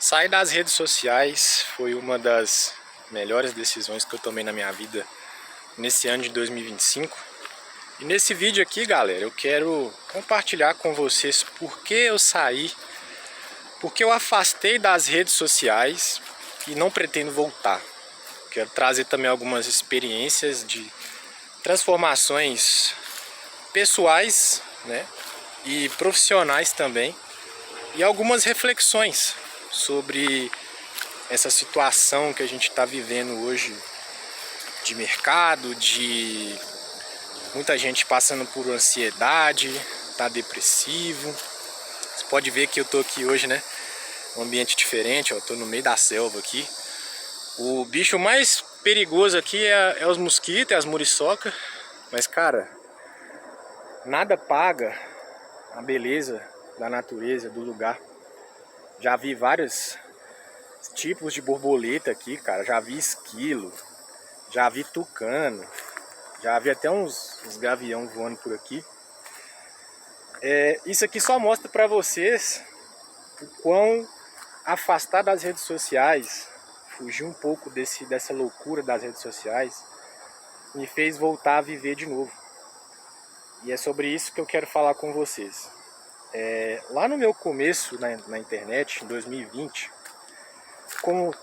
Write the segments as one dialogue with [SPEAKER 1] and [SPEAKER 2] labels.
[SPEAKER 1] Sair das redes sociais foi uma das melhores decisões que eu tomei na minha vida nesse ano de 2025. E nesse vídeo aqui, galera, eu quero compartilhar com vocês por que eu saí, por que eu afastei das redes sociais e não pretendo voltar. Quero trazer também algumas experiências de transformações pessoais, né, e profissionais também, e algumas reflexões sobre essa situação que a gente está vivendo hoje de mercado, de muita gente passando por ansiedade, tá depressivo. Você pode ver que eu tô aqui hoje, né, um ambiente diferente, ó, tô no meio da selva aqui. O bicho mais perigoso aqui é os mosquitos, é as muriçocas, mas cara, nada paga a beleza da natureza, do lugar. Já vi vários tipos de borboleta aqui, cara. Já vi esquilo, já vi tucano, já vi até uns gavião voando por aqui. Isso aqui só mostra pra vocês o quão afastar das redes sociais, fugir um pouco dessa loucura das redes sociais, me fez voltar a viver de novo. E é sobre isso que eu quero falar com vocês. Lá no meu começo na internet, em 2020, como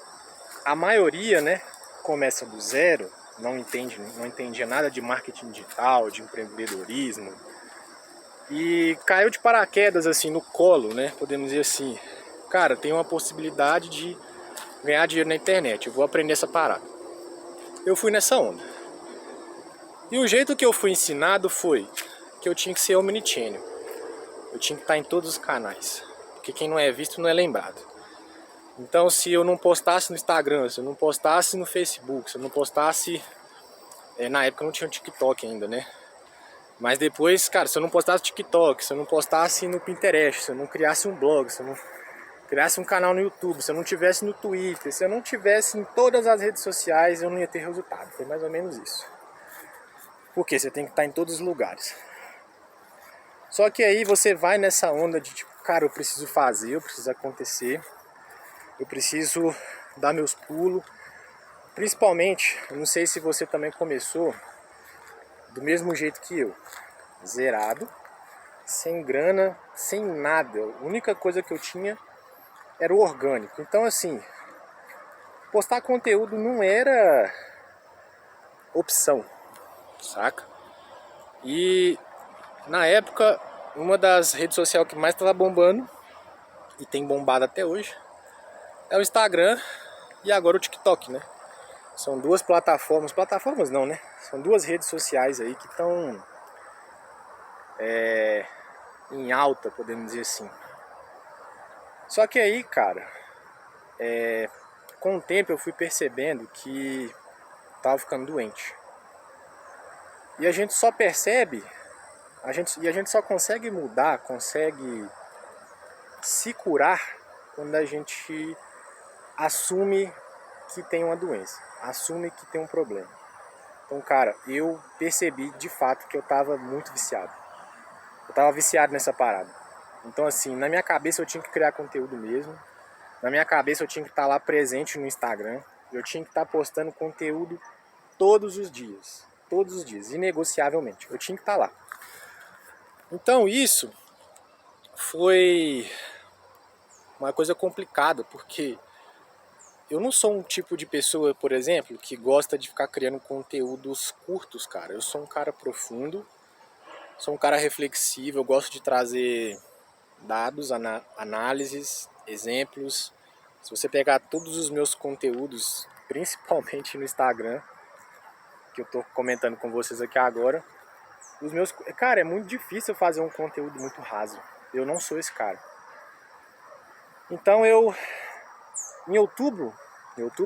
[SPEAKER 1] a maioria, né, começa do zero, não entendia nada de marketing digital, de empreendedorismo, e caiu de paraquedas assim no colo, né, podemos dizer assim, cara, tem uma possibilidade de ganhar dinheiro na internet, eu vou aprender essa parada. Eu fui nessa onda. E o jeito que eu fui ensinado foi que eu tinha que ser omnichannel. Eu tinha que estar em todos os canais, porque quem não é visto não é lembrado. Então se eu não postasse no Instagram, se eu não postasse no Facebook, se eu não postasse... na época não tinha o TikTok ainda, né? Mas depois, cara, se eu não postasse no TikTok, se eu não postasse no Pinterest, se eu não criasse um blog, se eu não criasse um canal no YouTube, se eu não tivesse no Twitter, se eu não tivesse em todas as redes sociais, eu não ia ter resultado. Foi mais ou menos isso. Porque você tem que estar em todos os lugares. Só que aí você vai nessa onda de tipo, cara, eu preciso fazer, eu preciso acontecer, eu preciso dar meus pulos. Principalmente, eu não sei se você também começou do mesmo jeito que eu, zerado, sem grana, sem nada. A única coisa que eu tinha era o orgânico. Então assim, postar conteúdo não era opção, saca? E na época, uma das redes sociais que mais estava bombando, e tem bombado até hoje, é o Instagram e agora o TikTok, né? São duas plataformas não, né? São duas redes sociais aí que estão em alta, podemos dizer assim. Só que aí, cara, com o tempo eu fui percebendo que tava ficando doente. E a gente só percebe, a gente só consegue mudar, consegue se curar quando a gente assume que tem uma doença, assume que tem um problema. Então, cara, eu percebi de fato que eu tava muito viciado. Eu tava viciado nessa parada. Então, assim, na minha cabeça eu tinha que criar conteúdo mesmo. Na minha cabeça eu tinha que estar lá presente no Instagram. Eu tinha que estar postando conteúdo todos os dias, inegociavelmente. Eu tinha que estar lá. Então isso foi uma coisa complicada, porque eu não sou um tipo de pessoa, por exemplo, que gosta de ficar criando conteúdos curtos, cara. Eu sou um cara profundo, sou um cara reflexivo, eu gosto de trazer dados, análises, exemplos. Se você pegar todos os meus conteúdos, principalmente no Instagram, que eu tô comentando com vocês aqui agora, cara, é muito difícil fazer um conteúdo muito raso. Eu não sou esse cara. Então em outubro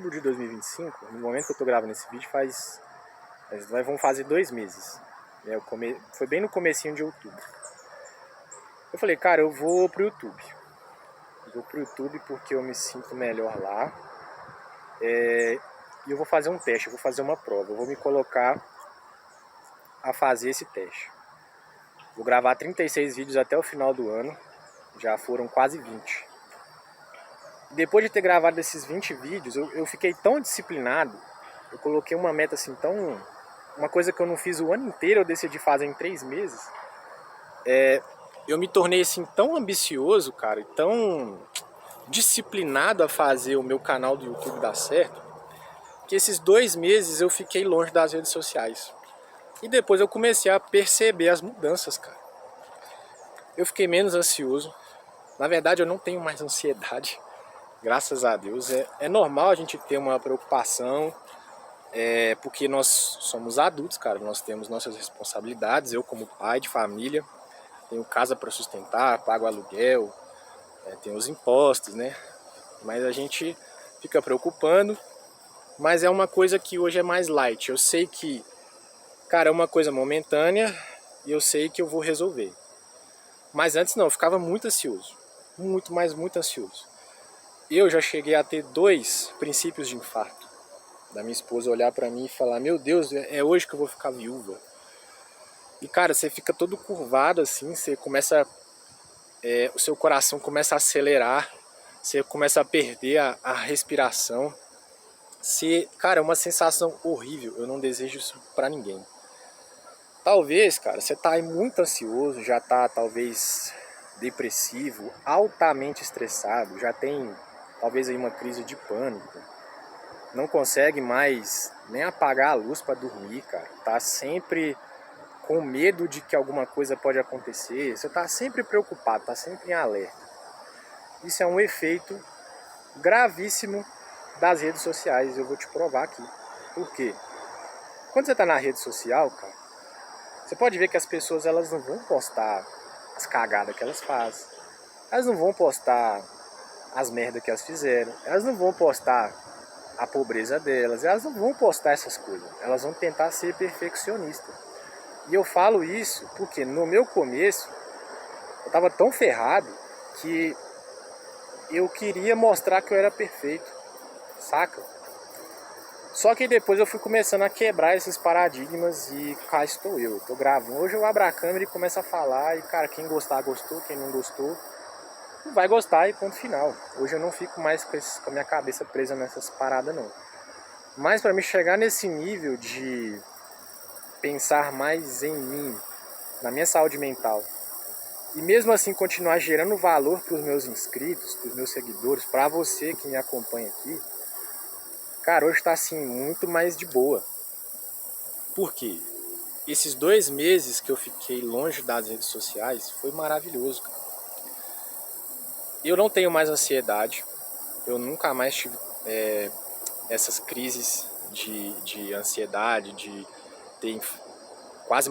[SPEAKER 1] de 2025, no momento que eu tô gravando esse vídeo, nós vamos fazer 2 meses. Foi bem no comecinho de outubro. Eu falei, cara, eu vou pro YouTube. Eu vou pro YouTube porque eu me sinto melhor lá. E eu vou fazer um teste, eu vou fazer uma prova. Eu vou me colocar a fazer esse teste. Vou gravar 36 vídeos até o final do ano. Já foram quase 20. Depois de ter gravado esses 20 vídeos, eu fiquei tão disciplinado, eu coloquei uma meta assim tão... Uma coisa que eu não fiz o ano inteiro, eu decidi fazer em 3 meses. Eu me tornei assim tão ambicioso, cara, e tão disciplinado a fazer o meu canal do YouTube dar certo, que esses 2 meses eu fiquei longe das redes sociais. E depois eu comecei a perceber as mudanças, cara. Eu fiquei menos ansioso. Na verdade, eu não tenho mais ansiedade, graças a Deus. É normal a gente ter uma preocupação, porque nós somos adultos, cara. Nós temos nossas responsabilidades. Eu, como pai de família, tenho casa para sustentar, pago aluguel, tenho os impostos, né? Mas a gente fica preocupando. Mas é uma coisa que hoje é mais light. Eu sei que, cara, é uma coisa momentânea e eu sei que eu vou resolver. Mas antes não, eu ficava muito ansioso. Muito, mas muito ansioso. Eu já cheguei a ter 2 princípios de infarto. Da minha esposa olhar pra mim e falar: meu Deus, é hoje que eu vou ficar viúva. E cara, você fica todo curvado assim, você começa... o seu coração começa a acelerar, você começa a perder a respiração. Cara, é uma sensação horrível, eu não desejo isso pra ninguém. Talvez, cara, você tá aí muito ansioso, já tá talvez depressivo, altamente estressado, já tem talvez aí uma crise de pânico, não consegue mais nem apagar a luz pra dormir, cara, tá sempre com medo de que alguma coisa pode acontecer, você tá sempre preocupado, tá sempre em alerta. Isso é um efeito gravíssimo das redes sociais, eu vou te provar aqui. Por quê? Quando você tá na rede social, cara, você pode ver que as pessoas elas não vão postar as cagadas que elas fazem. Elas não vão postar as merdas que elas fizeram. Elas não vão postar a pobreza delas. Elas não vão postar essas coisas. Elas vão tentar ser perfeccionistas. E eu falo isso porque no meu começo eu tava tão ferrado que eu queria mostrar que eu era perfeito. Saca? Só que depois eu fui começando a quebrar esses paradigmas e cá estou eu. Tô gravando. Hoje eu abro a câmera e começo a falar e, cara, quem gostar, gostou. Quem não gostou, não vai gostar e ponto final. Hoje eu não fico mais com a minha cabeça presa nessas paradas, não. Mas pra me chegar nesse nível de pensar mais em mim, na minha saúde mental, e mesmo assim continuar gerando valor pros meus inscritos, pros meus seguidores, pra você que me acompanha aqui, cara, hoje tá assim, muito mais de boa. Por quê? Esses 2 meses que eu fiquei longe das redes sociais foi maravilhoso, cara. Eu não tenho mais ansiedade. Eu nunca mais tive essas crises de ansiedade, de ter,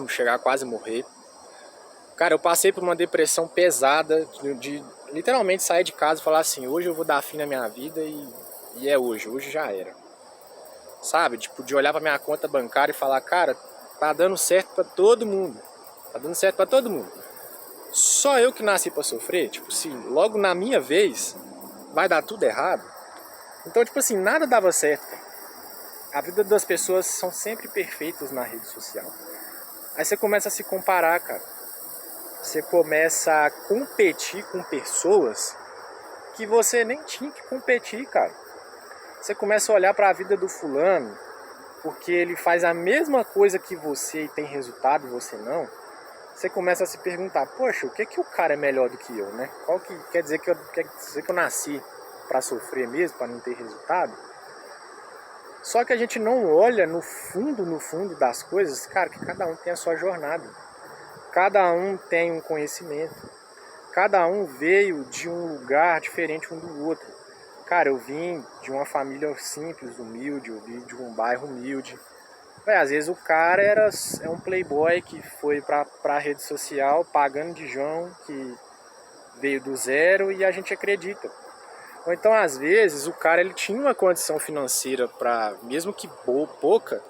[SPEAKER 1] chegar a quase morrer. Cara, eu passei por uma depressão pesada, de literalmente sair de casa e falar assim: hoje eu vou dar fim na minha vida e é hoje já era. Sabe? Tipo, de olhar pra minha conta bancária e falar: cara, tá dando certo pra todo mundo. Tá dando certo pra todo mundo. Só eu que nasci pra sofrer? Tipo assim, logo na minha vez vai dar tudo errado? Então, tipo assim, nada dava certo, cara. A vida das pessoas são sempre perfeitas na rede social. Aí você começa a se comparar, cara. Você começa a competir com pessoas que você nem tinha que competir, cara. Você começa a olhar pra vida do fulano, porque ele faz a mesma coisa que você e tem resultado e você não. Você começa a se perguntar: poxa, o que que o cara é melhor do que eu, né? Qual que quer dizer que eu nasci pra sofrer mesmo, pra não ter resultado? Só que a gente não olha no fundo das coisas, cara, que cada um tem a sua jornada. Cada um tem um conhecimento. Cada um veio de um lugar diferente um do outro. Cara, eu vim de uma família simples, humilde, eu vim de um bairro humilde. Às vezes o cara é um playboy que foi pra rede social pagando de João, que veio do zero e a gente acredita. Ou então às vezes o cara ele tinha uma condição financeira para, mesmo que pouca,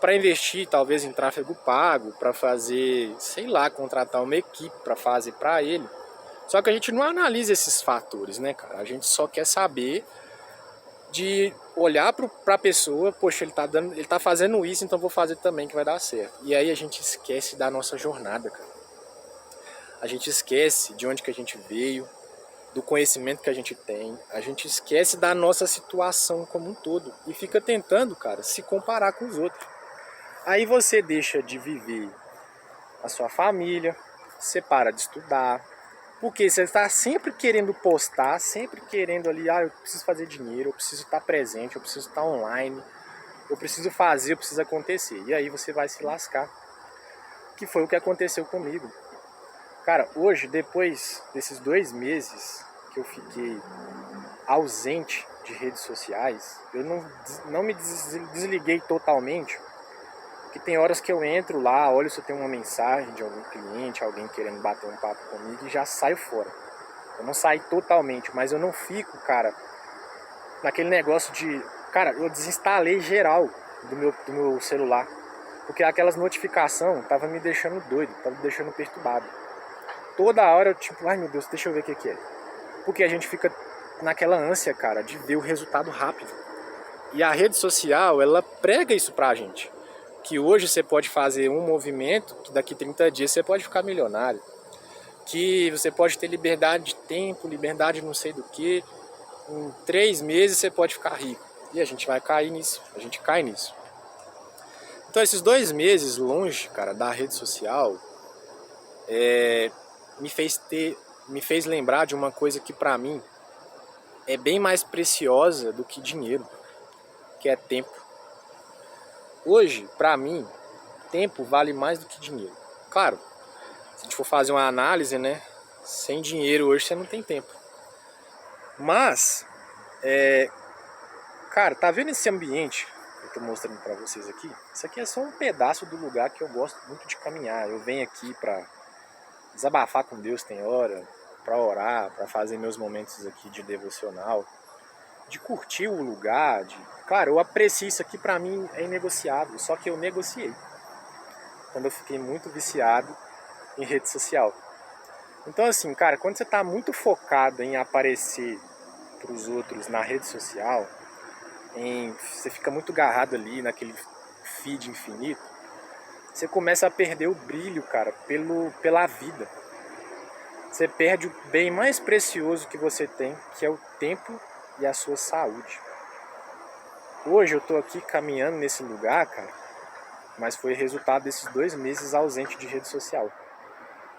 [SPEAKER 1] para investir talvez em tráfego pago, para fazer, sei lá, contratar uma equipe para fazer para ele. Só que a gente não analisa esses fatores, né, cara? A gente só quer saber de olhar pra pessoa: poxa, ele tá fazendo isso, então vou fazer também que vai dar certo. E aí a gente esquece da nossa jornada, cara. A gente esquece de onde que a gente veio, do conhecimento que a gente esquece da nossa situação como um todo e fica tentando, cara, se comparar com os outros. Aí você deixa de viver a sua família, você para de estudar, porque você está sempre querendo postar, sempre querendo ali, eu preciso fazer dinheiro, eu preciso estar presente, eu preciso estar online, eu preciso fazer, eu preciso acontecer. E aí você vai se lascar, que foi o que aconteceu comigo. Cara, hoje, depois desses 2 meses que eu fiquei ausente de redes sociais, eu não me desliguei totalmente, porque tem horas que eu entro lá, olho se eu tenho uma mensagem de algum cliente, alguém querendo bater um papo comigo e já saio fora. Eu não saio totalmente, mas eu não fico, cara, naquele negócio de... Cara, eu desinstalei geral do meu celular, porque aquelas notificações tava me deixando doido, tava me deixando perturbado. Toda hora eu tipo, ai meu Deus, deixa eu ver o que é. Porque a gente fica naquela ânsia, cara, de ver o resultado rápido. E a rede social, ela prega isso pra gente. Que hoje você pode fazer um movimento, que daqui 30 dias você pode ficar milionário. Que você pode ter liberdade de tempo, liberdade de não sei do que. Em 3 meses você pode ficar rico. E a gente vai cair nisso, a gente cai nisso. Então esses 2 meses longe, cara, da rede social, me fez lembrar de uma coisa que pra mim é bem mais preciosa do que dinheiro, que é tempo. Hoje, pra mim, tempo vale mais do que dinheiro. Claro, se a gente for fazer uma análise, né, sem dinheiro hoje você não tem tempo. Mas, cara, tá vendo esse ambiente que eu tô mostrando pra vocês aqui? Isso aqui é só um pedaço do lugar que eu gosto muito de caminhar. Eu venho aqui pra desabafar com Deus tem hora, pra orar, pra fazer meus momentos aqui de devocional, de curtir o lugar, Claro, eu aprecio isso aqui, pra mim é inegociável, só que eu negociei quando eu fiquei muito viciado em rede social. Então assim, cara, quando você tá muito focado em aparecer pros outros na rede social, você fica muito agarrado ali naquele feed infinito, você começa a perder o brilho, cara, pela vida. Você perde o bem mais precioso que você tem, que é o tempo e a sua saúde. Hoje eu tô aqui caminhando nesse lugar, cara, mas foi resultado desses 2 meses ausente de rede social.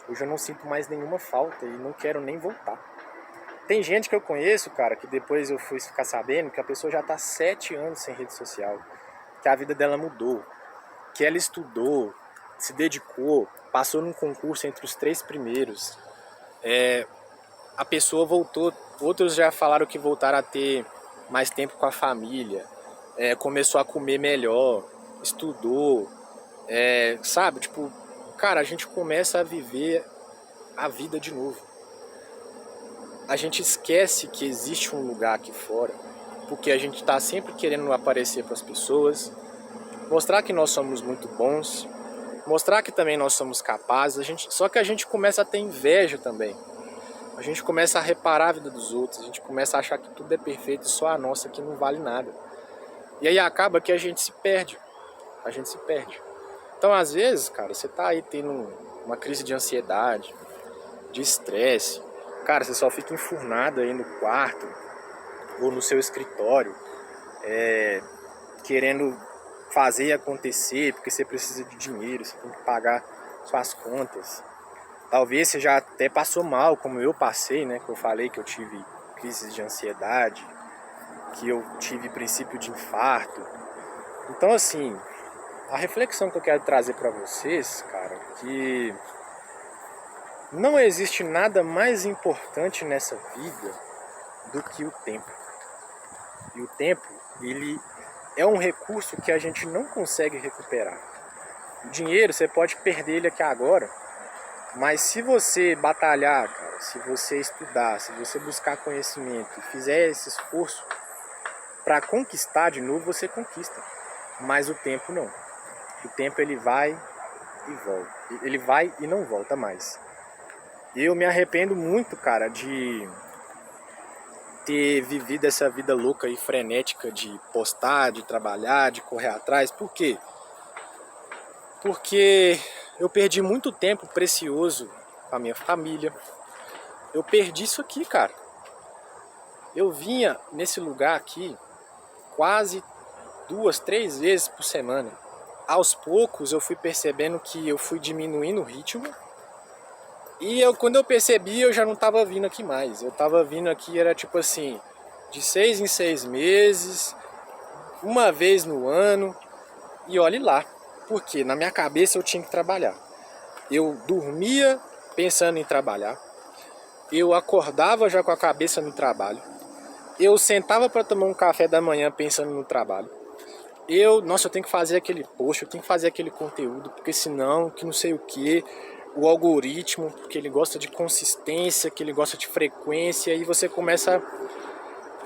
[SPEAKER 1] Hoje eu não sinto mais nenhuma falta e não quero nem voltar. Tem gente que eu conheço, cara, que depois eu fui ficar sabendo que a pessoa já tá 7 anos sem rede social, que a vida dela mudou, que ela estudou, se dedicou, passou num concurso entre os 3 primeiros. A pessoa voltou, outros já falaram que voltaram a ter mais tempo com a família, começou a comer melhor, estudou, sabe? Tipo, cara, a gente começa a viver a vida de novo. A gente esquece que existe um lugar aqui fora, porque a gente tá sempre querendo aparecer para as pessoas, mostrar que nós somos muito bons, mostrar que também nós somos capazes, só que a gente começa a ter inveja também. A gente começa a reparar a vida dos outros, a gente começa a achar que tudo é perfeito e só a nossa que não vale nada. E aí acaba que a gente se perde. Então às vezes, cara, você tá aí tendo uma crise de ansiedade, de estresse. Cara, você só fica enfurnado aí no quarto ou no seu escritório, querendo fazer acontecer, porque você precisa de dinheiro, você tem que pagar suas contas. Talvez você já até passou mal, como eu passei, né? Que eu falei que eu tive crises de ansiedade, que eu tive princípio de infarto. Então assim, a reflexão que eu quero trazer pra vocês, cara, que não existe nada mais importante nessa vida do que o tempo. E o tempo, ele é um recurso que a gente não consegue recuperar. O dinheiro, você pode perder ele aqui agora, mas se você batalhar, cara, se você estudar, se você buscar conhecimento e fizer esse esforço para conquistar de novo, você conquista. Mas o tempo não. O tempo ele vai e volta. Ele vai e não volta mais. Eu me arrependo muito, cara, de ter vivido essa vida louca e frenética de postar, de trabalhar, de correr atrás. Por quê? Porque eu perdi muito tempo precioso com a minha família. Eu perdi isso aqui, cara. Eu vinha nesse lugar aqui quase 2, 3 vezes por semana. Aos poucos eu fui percebendo que eu fui diminuindo o ritmo. E quando eu percebi, eu já não tava vindo aqui mais. Eu tava vindo aqui, era tipo assim, de 6 em 6 meses, uma vez no ano. E olhe lá, porque na minha cabeça eu tinha que trabalhar. Eu dormia pensando em trabalhar. Eu acordava já com a cabeça no trabalho. Eu sentava para tomar um café da manhã pensando no trabalho. Nossa, eu tenho que fazer aquele post, eu tenho que fazer aquele conteúdo, porque senão, que não sei o que, o algoritmo, que ele gosta de consistência, que ele gosta de frequência, e você começa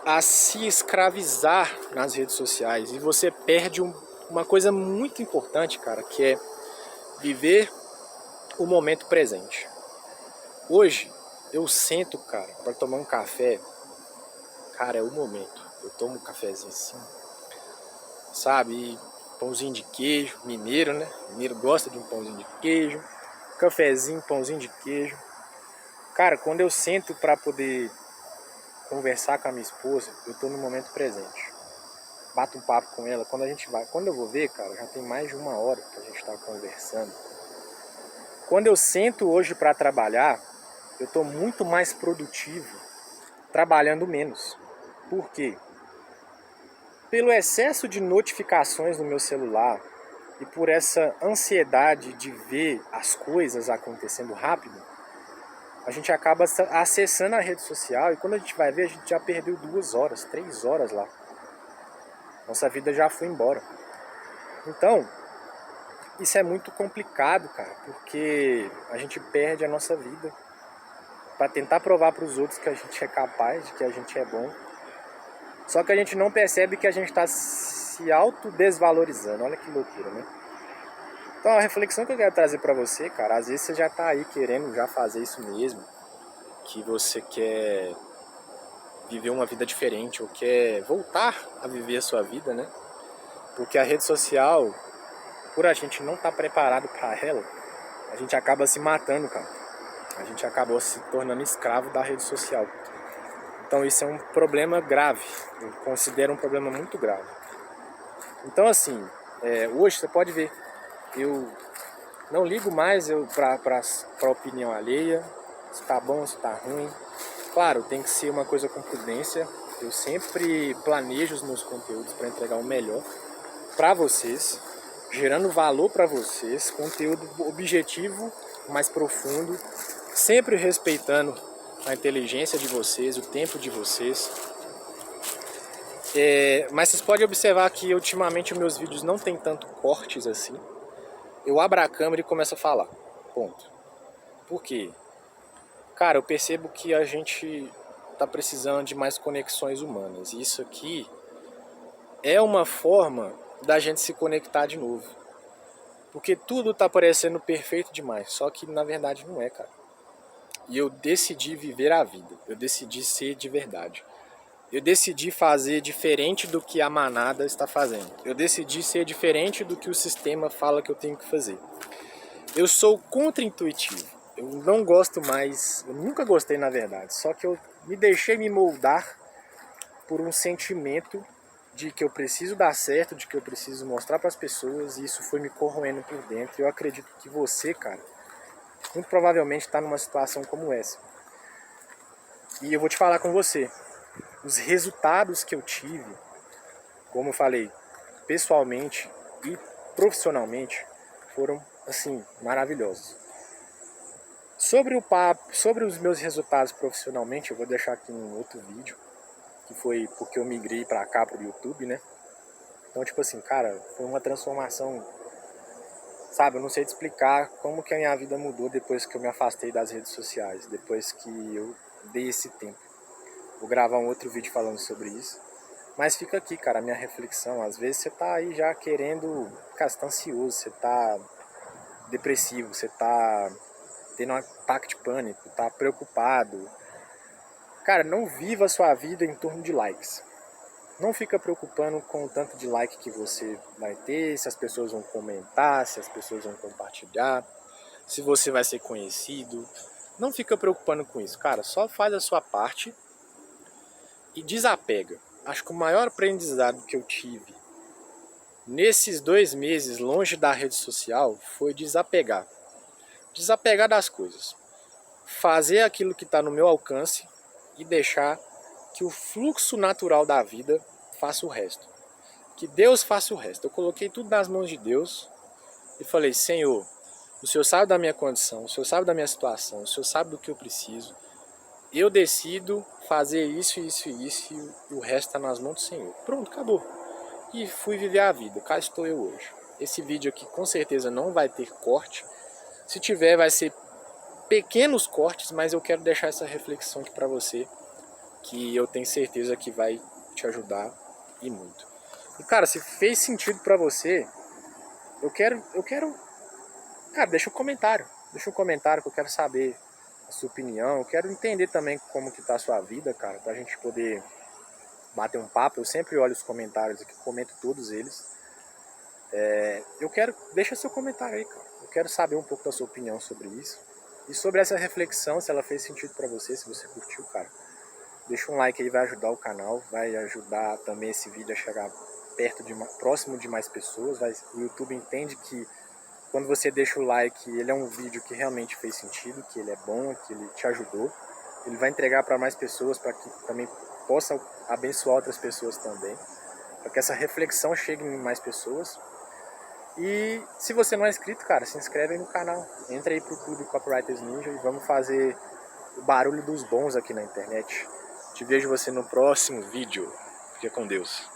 [SPEAKER 1] a se escravizar nas redes sociais, e você perde uma coisa muito importante, cara, que é viver o momento presente. Hoje, eu sento, cara, para tomar um café, cara, é o momento. Eu tomo um cafezinho assim, sabe? Pãozinho de queijo, mineiro, né? Mineiro gosta de um pãozinho de queijo, cafezinho, pãozinho de queijo. Cara, quando eu sento para poder conversar com a minha esposa, eu tô no momento presente. Bato um papo com ela, quando eu vou ver, cara, já tem mais de 1 hora que a gente tá conversando. Quando eu sento hoje para trabalhar, eu tô muito mais produtivo trabalhando menos. Por quê? Pelo excesso de notificações no meu celular e por essa ansiedade de ver as coisas acontecendo rápido, a gente acaba acessando a rede social e quando a gente vai ver, a gente já perdeu 2 horas, 3 horas lá. Nossa vida já foi embora. Então, isso é muito complicado, cara, porque a gente perde a nossa vida para tentar provar para os outros que a gente é capaz, de que a gente é bom. Só que a gente não percebe que a gente está se autodesvalorizando. Olha que loucura, né? Então a reflexão que eu quero trazer para você, cara, às vezes você já tá aí querendo já fazer isso mesmo, que você quer viver uma vida diferente ou quer voltar a viver a sua vida, né? Porque a rede social, por a gente não estar preparado para ela, a gente acaba se matando, cara. A gente acabou se tornando escravo da rede social. Então isso é um problema grave, eu considero um problema muito grave. Então assim, hoje você pode ver, eu não ligo mais para opinião alheia, se tá bom, se tá ruim. Claro, tem que ser uma coisa com prudência. Eu sempre planejo os meus conteúdos para entregar o melhor para vocês, gerando valor para vocês, conteúdo objetivo, mais profundo, sempre respeitando a inteligência de vocês, o tempo de vocês. Mas vocês podem observar que ultimamente os meus vídeos não tem tanto cortes assim. Eu abro a câmera e começo a falar. Ponto. Por quê? Cara, eu percebo que a gente tá precisando de mais conexões humanas. E isso aqui é uma forma da gente se conectar de novo. Porque tudo tá parecendo perfeito demais. Só que na verdade não é, cara. E eu decidi viver a vida. Eu decidi ser de verdade. Eu decidi fazer diferente do que a manada está fazendo. Eu decidi ser diferente do que o sistema fala que eu tenho que fazer. Eu sou contra-intuitivo. Eu não gosto mais, eu nunca gostei na verdade, só que eu me deixei me moldar por um sentimento de que eu preciso dar certo, de que eu preciso mostrar para as pessoas, e isso foi me corroendo por dentro. Eu acredito que você, cara, muito provavelmente está numa situação como essa. E eu vou te falar com você, os resultados que eu tive, como eu falei, pessoalmente e profissionalmente, foram assim maravilhosos. Sobre os meus resultados profissionalmente, eu vou deixar aqui um outro vídeo, que foi porque eu migrei pra cá, pro YouTube, né? Então, tipo assim, cara, foi uma transformação, sabe? Eu não sei te explicar como que a minha vida mudou depois que eu me afastei das redes sociais, depois que eu dei esse tempo. Vou gravar um outro vídeo falando sobre isso. Mas fica aqui, cara, a minha reflexão. Às vezes você tá aí já querendo, cara, você tá ansioso, você tá depressivo, você tá tendo um ataque de pânico, tá preocupado. Cara, não viva a sua vida em torno de likes. Não fica preocupando com o tanto de like que você vai ter, se as pessoas vão comentar, se as pessoas vão compartilhar, se você vai ser conhecido. Não fica preocupando com isso, cara. Só faz a sua parte e desapega. Acho que o maior aprendizado que eu tive nesses 2 meses longe da rede social foi desapegar. Desapegar das coisas. Fazer aquilo que está no meu alcance e deixar que o fluxo natural da vida faça o resto. Que Deus faça o resto. Eu coloquei tudo nas mãos de Deus e falei: Senhor, o Senhor sabe da minha condição, o Senhor sabe da minha situação, o Senhor sabe do que eu preciso. Eu decido fazer isso, isso e isso e o resto está nas mãos do Senhor. Pronto, acabou. E fui viver a vida. Cá estou eu hoje. Esse vídeo aqui com certeza não vai ter corte. Se tiver, vai ser pequenos cortes, mas eu quero deixar essa reflexão aqui para você, que eu tenho certeza que vai te ajudar e muito. E cara, se fez sentido para você, eu quero, cara, deixa um comentário que eu quero saber a sua opinião, eu quero entender também como que tá a sua vida, cara, pra gente poder bater um papo. Eu sempre olho os comentários aqui, comento todos eles. Deixa seu comentário aí, cara. Eu quero saber um pouco da sua opinião sobre isso. E sobre essa reflexão, se ela fez sentido pra você, se você curtiu, cara. Deixa um like aí, vai ajudar o canal, vai ajudar também esse vídeo a chegar próximo de mais pessoas. O YouTube entende que quando você deixa o like, ele é um vídeo que realmente fez sentido, que ele é bom, que ele te ajudou. Ele vai entregar para mais pessoas, para que também possa abençoar outras pessoas também, para que essa reflexão chegue em mais pessoas. E se você não é inscrito, cara, se inscreve aí no canal. Entra aí pro Clube Copywriters Ninja e vamos fazer o barulho dos bons aqui na internet. Te vejo você no próximo vídeo. Fica com Deus.